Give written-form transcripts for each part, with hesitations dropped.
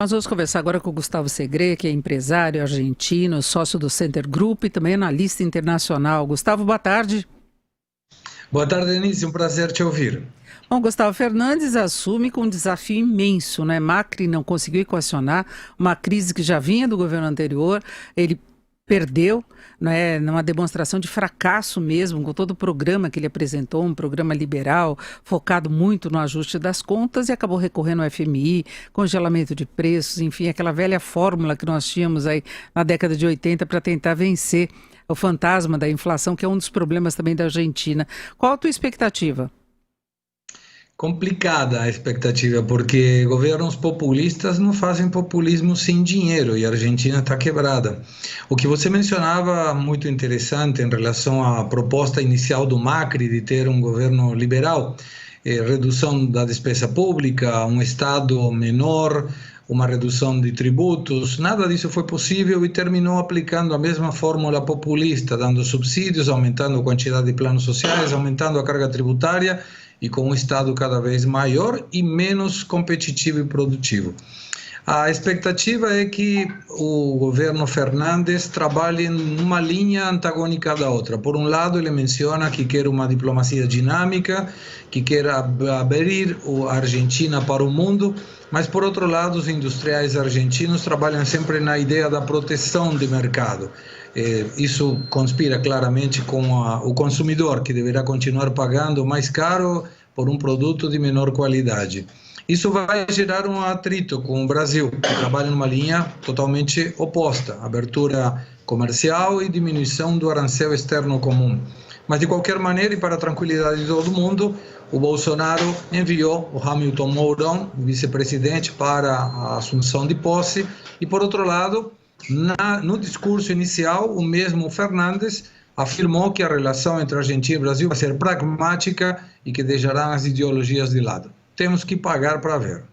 Nós vamos conversar agora com o Gustavo Segre, que é empresário argentino, sócio do Center Group e também analista internacional. Gustavo, boa tarde. Boa tarde, Denise. Um prazer te ouvir. Bom, Gustavo, Fernandes assume com um desafio imenso, né? Macri não conseguiu equacionar uma crise que já vinha do governo anterior, ele perdeu, né, numa demonstração de fracasso mesmo, com todo o programa que ele apresentou, um programa liberal, focado muito no ajuste das contas e acabou recorrendo ao FMI, congelamento de preços, enfim, aquela velha fórmula que nós tínhamos aí na década de 80 para tentar vencer o fantasma da inflação, que é um dos problemas também da Argentina. Qual a tua expectativa? Complicada a expectativa, porque governos populistas não fazem populismo sem dinheiro e a Argentina está quebrada. O que você mencionava, muito interessante em relação à proposta inicial do Macri de ter um governo liberal, redução da despesa pública, um Estado menor, uma redução de tributos, nada disso foi possível e terminou aplicando a mesma fórmula populista, dando subsídios, aumentando a quantidade de planos sociais, aumentando a carga tributária e com um Estado cada vez maior e menos competitivo e produtivo. A expectativa é que o governo Fernandes trabalhe numa linha antagônica da outra. Por um lado, ele menciona que quer uma diplomacia dinâmica, que quer abrir a Argentina para o mundo, mas por outro lado, os industriais argentinos trabalham sempre na ideia da proteção de mercado. Isso conspira claramente com o consumidor, que deverá continuar pagando mais caro por um produto de menor qualidade. Isso vai gerar um atrito com o Brasil, que trabalha numa linha totalmente oposta, abertura comercial e diminuição do arancel externo comum. Mas, de qualquer maneira, e para a tranquilidade de todo mundo, o Bolsonaro enviou o Hamilton Mourão, o vice-presidente, para a assunção de posse. E, por outro lado, no discurso inicial, o mesmo Fernandes afirmou que a relação entre Argentina e Brasil vai ser pragmática e que deixará as ideologias de lado. Temos que pagar para ver.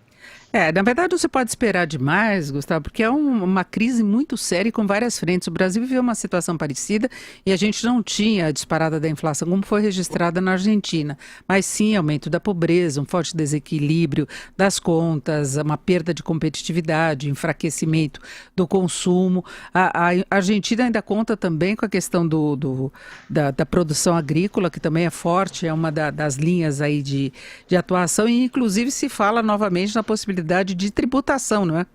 Na verdade você pode esperar demais, Gustavo, porque é uma crise muito séria e com várias frentes. O Brasil viveu uma situação parecida e a gente não tinha a disparada da inflação como foi registrada na Argentina, mas sim aumento da pobreza, um forte desequilíbrio das contas, uma perda de competitividade, enfraquecimento do consumo. A Argentina ainda conta também com a questão da produção agrícola, que também é forte, é uma das linhas aí de atuação e inclusive se fala novamente na possibilidade de tributação, não é?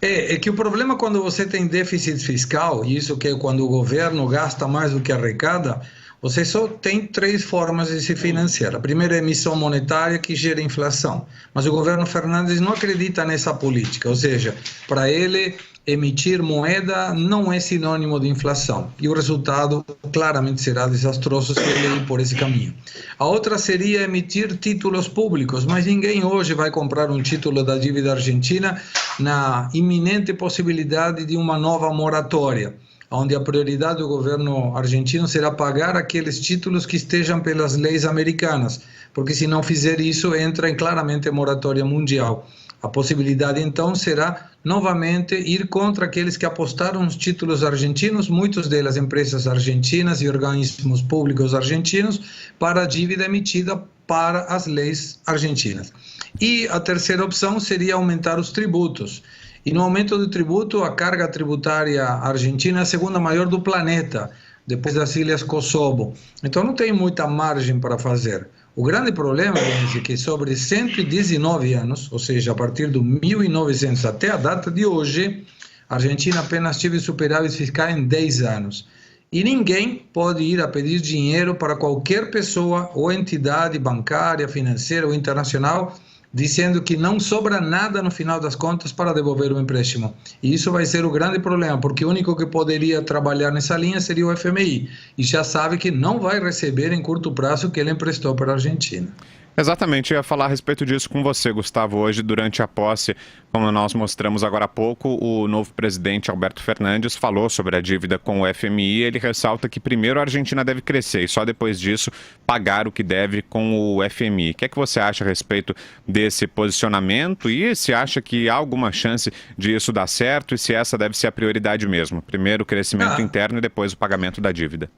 É que o problema quando você tem déficit fiscal, e isso que é quando o governo gasta mais do que arrecada, você só tem três formas de se financiar. A primeira é a emissão monetária, que gera inflação. Mas o governo Fernandes não acredita nessa política, ou seja, para ele emitir moeda não é sinônimo de inflação. E o resultado claramente será desastroso se ele ir por esse caminho. A outra seria emitir títulos públicos, mas ninguém hoje vai comprar um título da dívida argentina na iminente possibilidade de uma nova moratória, onde a prioridade do governo argentino será pagar aqueles títulos que estejam pelas leis americanas, porque se não fizer isso, entra em claramente moratória mundial. A possibilidade, então, será novamente ir contra aqueles que apostaram nos títulos argentinos, muitas delas empresas argentinas e organismos públicos argentinos, para a dívida emitida para as leis argentinas. E a terceira opção seria aumentar os tributos. E no aumento do tributo, a carga tributária argentina é a segunda maior do planeta, depois das Ilhas Kosovo. Então não tem muita margem para fazer. O grande problema é que sobre 119 anos, ou seja, a partir do 1900 até a data de hoje, a Argentina apenas teve superávit fiscal em 10 anos. E ninguém pode ir a pedir dinheiro para qualquer pessoa ou entidade bancária, financeira ou internacional, dizendo que não sobra nada no final das contas para devolver o empréstimo. E isso vai ser o grande problema, porque o único que poderia trabalhar nessa linha seria o FMI. E já sabe que não vai receber em curto prazo o que ele emprestou para a Argentina. Exatamente, eu ia falar a respeito disso com você, Gustavo. Hoje, durante a posse, como nós mostramos agora há pouco, o novo presidente Alberto Fernandes falou sobre a dívida com o FMI. Ele ressalta que primeiro a Argentina deve crescer e só depois disso pagar o que deve com o FMI. O que é que você acha a respeito desse posicionamento e se acha que há alguma chance de isso dar certo e se essa deve ser a prioridade mesmo? Primeiro o crescimento interno e depois o pagamento da dívida.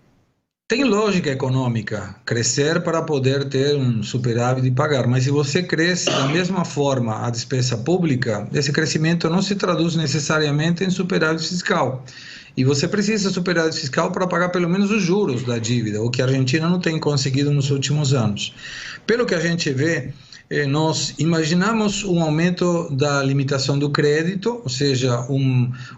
Tem lógica econômica crescer para poder ter um superávit e pagar, mas se você cresce da mesma forma a despesa pública, esse crescimento não se traduz necessariamente em superávit fiscal. E você precisa de superávit fiscal para pagar pelo menos os juros da dívida, o que a Argentina não tem conseguido nos últimos anos. Pelo que a gente vê, nós imaginamos um aumento da limitação do crédito, ou seja,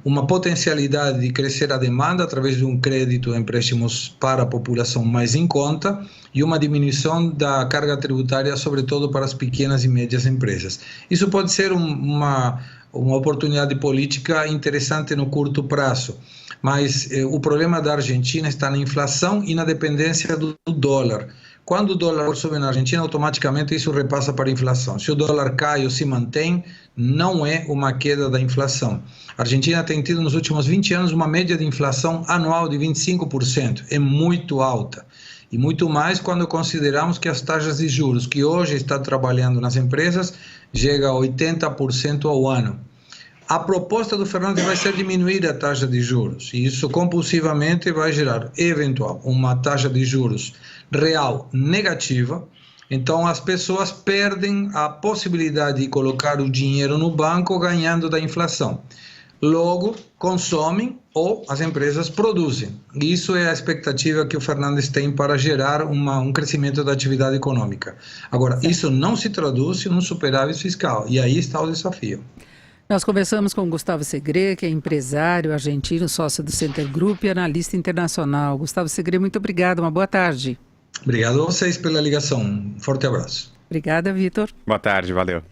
uma potencialidade de crescer a demanda através de um crédito e empréstimos para a população mais em conta e uma diminuição da carga tributária, sobretudo para as pequenas e médias empresas. Isso pode ser uma oportunidade política interessante no curto prazo, mas o problema da Argentina está na inflação e na dependência do dólar. Quando o dólar sobe na Argentina, automaticamente isso repassa para a inflação. Se o dólar cai ou se mantém, não é uma queda da inflação. A Argentina tem tido nos últimos 20 anos uma média de inflação anual de 25%. É muito alta. E muito mais quando consideramos que as taxas de juros que hoje estão trabalhando nas empresas chegam a 80% ao ano. A proposta do Fernandes vai ser diminuir a taxa de juros, e isso compulsivamente vai gerar, eventual, uma taxa de juros real negativa. Então as pessoas perdem a possibilidade de colocar o dinheiro no banco ganhando da inflação. Logo, consomem ou as empresas produzem. Isso é a expectativa que o Fernandes tem para gerar um crescimento da atividade econômica. Agora, isso não se traduz em um superávit fiscal, e aí está o desafio. Nós conversamos com Gustavo Segre, que é empresário argentino, sócio do Center Group e analista internacional. Gustavo Segre, muito obrigado, uma boa tarde. Obrigado a vocês pela ligação. Um forte abraço. Obrigada, Vitor. Boa tarde, valeu.